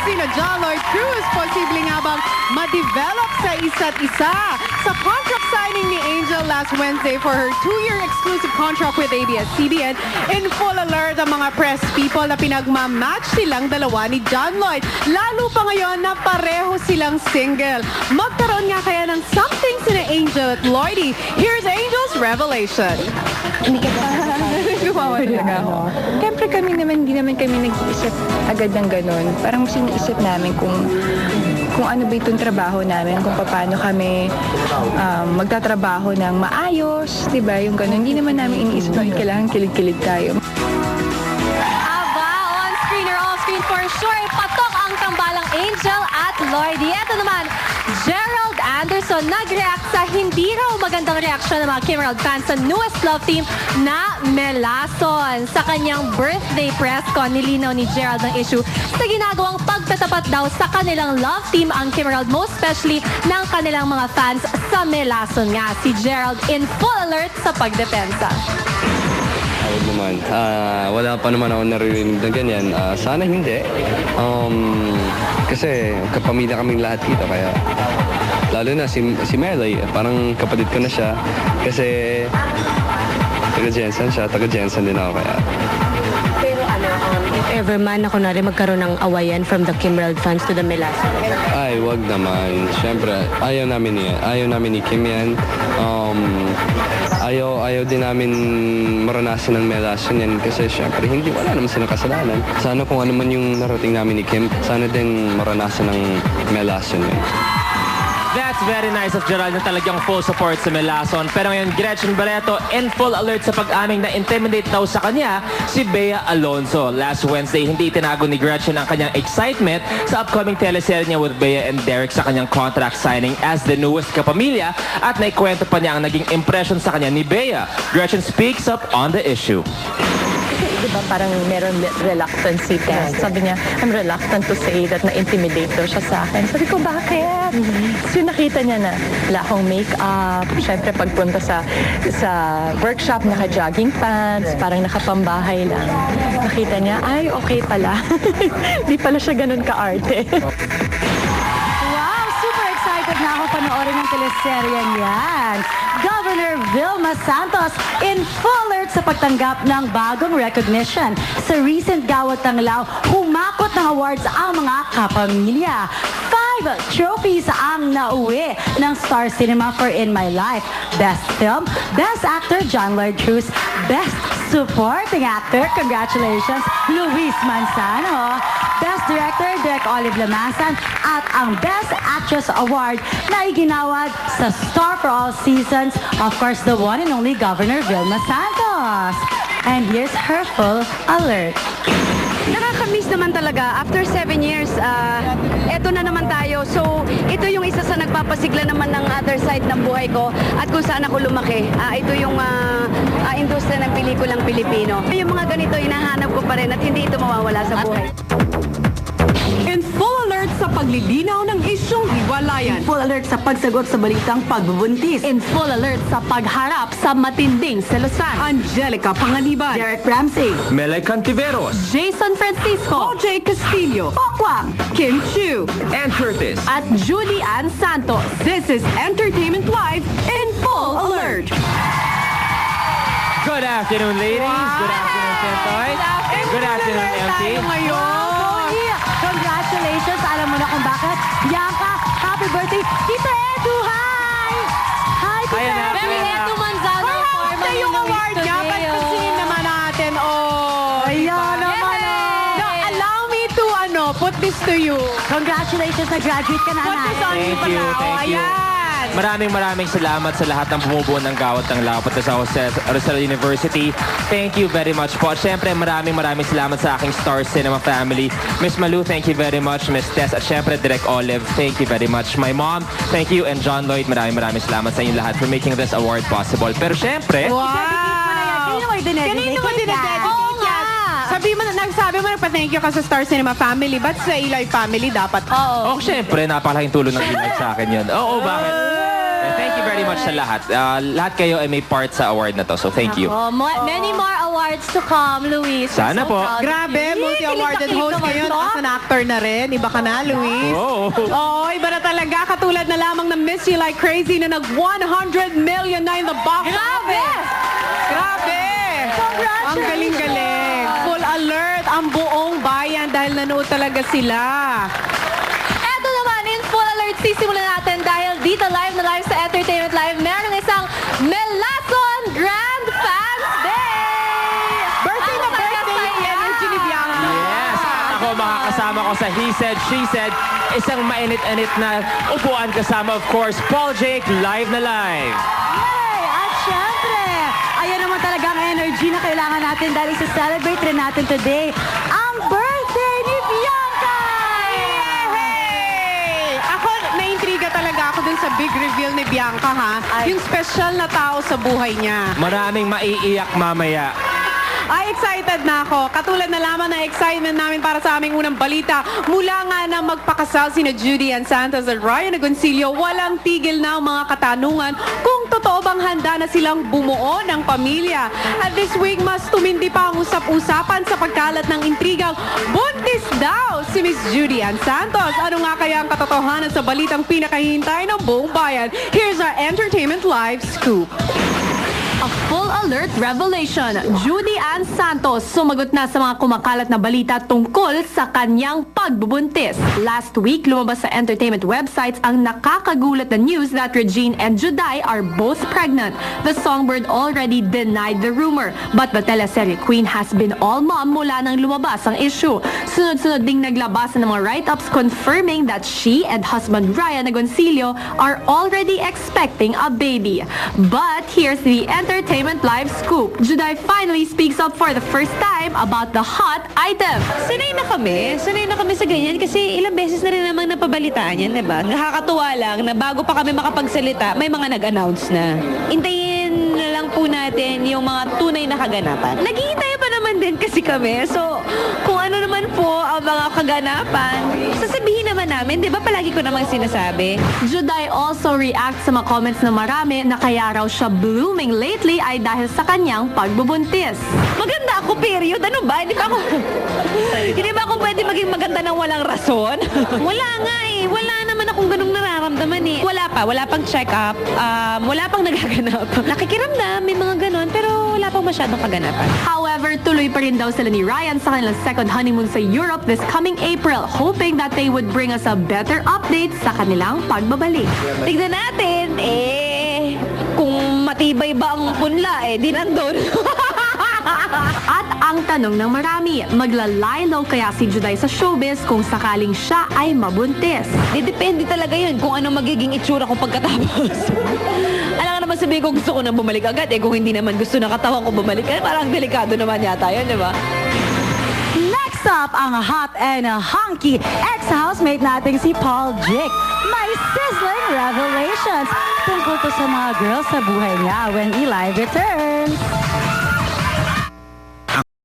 sina John Lloyd Cruz, posible nga bang ma-develop sa isa't isa? Sa contract signing ni Angel last Wednesday for her 2-year exclusive contract with ABS-CBN, in full alert ang mga press people na pinagmamatch silang dalawa ni John Lloyd. Lalo pa ngayon na pareho silang single. Magkaroon nga kaya ng something sina Angel at Lloydie. Here's Angel's revelation. Hindi ka Gumawa talaga ako. Siyempre kami naman, hindi naman kami nag-iisip agad ng ganun. Parang mas iniisip namin kung ano ba itong trabaho namin, kung paano kami magtatrabaho ng maayos, di ba? Yung ganun. Hindi naman namin iniisip na kailangan kilig-kilig tayo. Aba, on-screen or off-screen for sure, patok ang tambalang Angel at Lloydie. Ito naman, Gerald Anderson nag-react sa hindi raw magandang reaksyon ng mga Kim World fans sa newest love team na Melason. Sa kanyang birthday press con, nilinaw ni Gerald ng issue sa ginagawang pagtatapat daw sa kanilang love team ang Kim World, most especially ng kanilang mga fans sa Melason nga. Si Gerald in full alert sa pagdepensa. Huwag naman. Wala pa naman ako naririnig na ganyan. Sana hindi. Kasi kapamilya kaming lahat dito. Kaya lalo na si Melay, parang kapatid ko na siya. Kasi taga-Jensen siya. Taga-Jensen din ako. Kaya Pero if ever man ako na rin magkaroon ng awayan from the Kim World fans to the Melason. ay, wag naman. Siyempre, ayaw namin yan. Ayaw namin ni Kim yan. Ayaw din namin maranasan ng Melason yan kasi syempre wala naman silang kasalanan. Sana kung ano man yung narating namin ni Kim, sana din maranasan ng Melason yan. That's very nice of Gerald na talagang full support sa Melason. Pero ngayon, Gretchen Barreto in full alert sa pag-aming na intimidate daw sa kanya si Bea Alonzo. Last Wednesday, hindi tinago ni Gretchen ang kanyang excitement sa upcoming teleserye niya with Bea and Derek sa kanyang contract signing as the newest kapamilya at naikwento pa niya ang naging impression sa kanya ni Bea. Gretchen speaks up on the issue. Diba parang meron reluctance si Tess. Sabi niya, I'm reluctant to say that na-intimidate daw siya sa akin. Sabi ko, bakit? So nakita niya na wala akong make-up. Siyempre pagpunta sa workshop, naka-jogging pants, parang nakapambahay lang. Nakita niya, ay, okay pala. Di pala siya ganun ka-arte. Wow, super excited na ako panoorin ng teleserye niyan. Governor Vilma Santos in full alert sa pagtanggap ng bagong recognition. Sa recent Gawad Tanglaw, humakot ng awards ang mga kapamilya. 5 trophies ang nauwi ng Star Cinema for In My Life. Best Film, Best Actor John Lloyd Cruz, Best Supporting Actor, congratulations, Luis Manzano. Best Director, Direk Olive Lamasan, at ang Best Actress Award na iginawad sa Star for All Seasons, of course, the one and only Governor Vilma Santos. And here's her full alert. Nakakamiss naman talaga. After 7 years, eto na naman tayo. So, ito yung isa sa nagpapasigla naman ng other side ng buhay ko at kung saan ako lumaki. Ito yung industriya ng pelikulang Pilipino. Yung mga ganito, hinahanap ko pa rin at hindi ito mawawala sa buhay. In full alert sa paglilinaw ng isyong hiwalayan. Full alert sa pagsagot sa balitang pagbubuntis. In full alert sa pagharap sa matinding selosan. Angelica Panganiban. Derek Ramsey. Melay Cantiveros. Jason Francisco. OJ Castillo. Pokwang. Kim Chiu. And Curtis. At Julie Ann Santos. This is Entertainment Live in full alert. Good afternoon, ladies. Good afternoon, Tentoy. Good afternoon, MT. Congratulations! Alam mo na kung bakit. Bianca, happy birthday! Tita Edu, hi! Hi, Tita Hi, Edu! Very Edu Manzano formal yung award niya. Ba't kasi naman natin, Ayan naman, No, allow me to, put this to you. Congratulations, nag-graduate ka na, Put this on Thank you pala. you, thank you. Ayan. Maraming salamat sa lahat ng bumubuo ng Gawad Tanglaw at sa Rizal University. Thank you very much po. At syempre, maraming salamat sa aking Star Cinema family. Miss Malu, thank you very much. Miss Tess, at syempre, Direk Olive, thank you very much. My mom, thank you. And John Lloyd, maraming salamat sa inyo lahat for making this award possible. Pero syempre, Wow! Kanino mo i-dedicate yan? Oo nga. Nagsabi mo, nagpa-thank you ka sa Star Cinema family. Ba't sa Eli family dapat? syempre, napakalaking tulong ng Gilay sa akin yun. Oo, bakit? Thank you very much sa lahat. Lahat kayo ay may part sa award na to. So thank you. Many more awards to come, Luis. We're Sana so po. proud of Grabe, you. multi-awarded Kilig na host kilig ngayon naman as to. an actor na rin. Iba ka na, Luis. Oh. Oo, iba na talaga. Katulad na lamang ng Miss You Like Crazy na nag-100 million na in the box Grabe! office. Grabe! Ang galing-galing. Full alert ang buong bayan dahil nanood talaga sila. Eto naman, in full alert, sisimulan natin dahil dito live na live sa Entertainment Live, meron isang Melason Grand Fans Day! Birthday na Ang saya birthday yung saya! energy ni Bianca. Yes! At ako makakasama ko sa He Said, She Said, isang mainit-init na upuan kasama, of course, Paul Jake, live na live. Yay! At syempre, ayan naman talaga ang energy na kailangan natin dahil isa-celebrate rin natin today ang birthday ni Bianca! Hey! Ako, naintriga talaga ako dun sa big reveal ni Bianca, ha? Yung special na tao sa buhay niya. Maraming maiiyak mamaya. Ay, excited na ako. Katulad na lamang ng excitement namin para sa aming unang balita. Mula nga na magpakasal sina Judy Ann Santos at Ryan Agoncillo, walang tigil na ang mga katanungan kung totoo bang handa na silang bumuo ng pamilya. At this week, mas tumindi pa ang usap-usapan sa pagkalat ng intrigang buntis daw si Miss Judy Ann Santos. Ano nga kaya ang katotohanan sa balitang pinakahihintay ng buong bayan? Here's our Entertainment Live scoop. A full alert revelation. Judy Ann Santos sumagot na sa mga kumakalat na balita tungkol sa kanyang pagbubuntis. Last week, lumabas sa entertainment websites ang nakakagulat na news that Regine and Juday are both pregnant. The songbird already denied the rumor, but the teleserye queen has been all mom mula nang lumabas ang issue. Sunod-sunod ding naglabas ng mga write-ups confirming that she and husband Ryan Agoncillo are already expecting a baby. But here's the Entertainment Live scoop. Juday finally speaks up for the first time about the hot item. Sanay na kami sa ganyan kasi ilang beses na rin namang napabalitaan yan, diba? Nakakatuwa lang na bago pa kami makapagsalita, may mga nag-announce na. Intayin na lang po natin yung mga tunay na kaganapan. Naghihintay pa naman din kasi kami. So, kung ano naman po ang mga kaganapan, sasabihin naman namin, di ba palagi ko namang sinasabi? Juday also reacts sa mga comments na marami na kaya raw siya blooming lately ay dahil sa kanyang pagbubuntis. Maganda ako, period. Ano ba? Hindi ba ako pwede maging maganda ng walang rason? Wala nga eh. Wala naman akong ganung nararamdaman eh. Wala pang check-up. Wala pang nagaganap. Nakikiramdam, may mga ganon, pero wala pang masyadong kaganapan. However, tuloy pa rin daw sila ni Ryan sa kanilang second honeymoon sa Europe this coming April, hoping that they would bring us a better update sa kanilang pagbabalik. Tignan natin, kung matibay ba ang punla, di nandun. At ang tanong ng marami, maglalaylo kaya si Juday sa showbiz kung sakaling siya ay mabuntis? Depende talaga yun kung ano magiging itsura ko pagkatapos. Alam nga naman sabihin ko gusto ko na bumalik agad, kung hindi naman gusto ng katawan ko bumalik, parang delikado naman yata yun, di ba? Next up, ang hot and hunky ex-housemate nating si Paul Jake. May sizzling revelations tungkol to sa mga girls sa buhay niya when Eli returns.